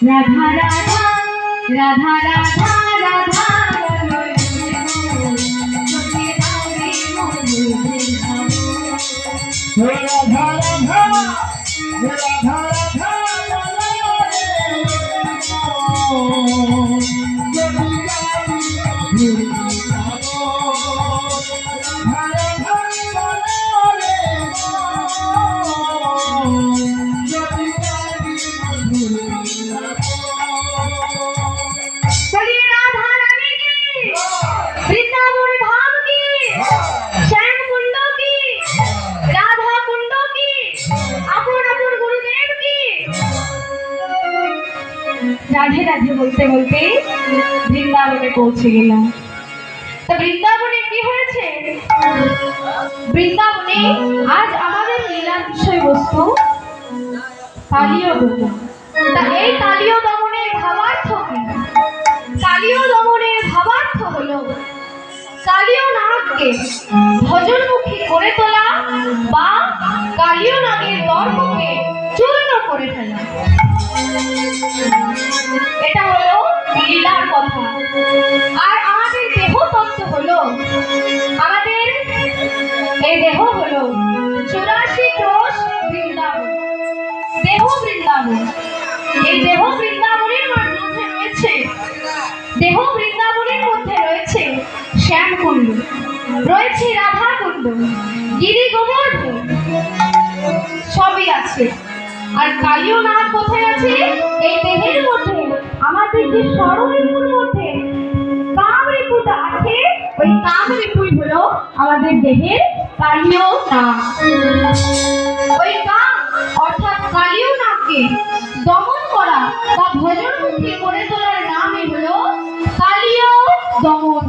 রাধা রাধা রাধা রাধা রাধা राधे राधे बोलते बोलते বৃন্দাবনে পৌঁছে গেলাম। তো বৃন্দাবনে কি হয়েছে? বৃন্দাবনে আজ আমাদের লীলার বিষয়বস্তু কালীয় দমন। তা এই কালীয় দমনের ভাবার্থ কি? কালীয় দমনের ভাবার্থ হলো কালীয় নাগকে ভজনমুখী করে তোলা বা কালীয় নাগের দর্পকে চূর্ণ করে ফেলা। এটা হলো লীলার কথা। আর আমাদের দেহ তত্ত্ব হলো, আমাদের এই দেহ হলো 84 কোষ বৃন্দাবন, দেহ বৃন্দাবন। এই দেহ বৃন্দাবনের মধ্যে রয়েছে, দেহ বৃন্দাবনের মধ্যে রয়েছে শ্যামকুণ্ড, রয়েছে রাধাকুণ্ড, গিরি গোবর্ধন, সবই আছে। আর কালীয় নাগ কোথায় আছে? এই দেহের মধ্যে। আমাদের যে ষড়রিপুর মধ্যে কামরিপুটা আছে, ওই কামরিপুই হলো আমাদের দেহের কালীয় নাগ। ওই কাম অর্থাৎ কালীয় নাগকে দমন করা বা ভজনমুখী করে তোলার নামই হলো কালীয় দমন।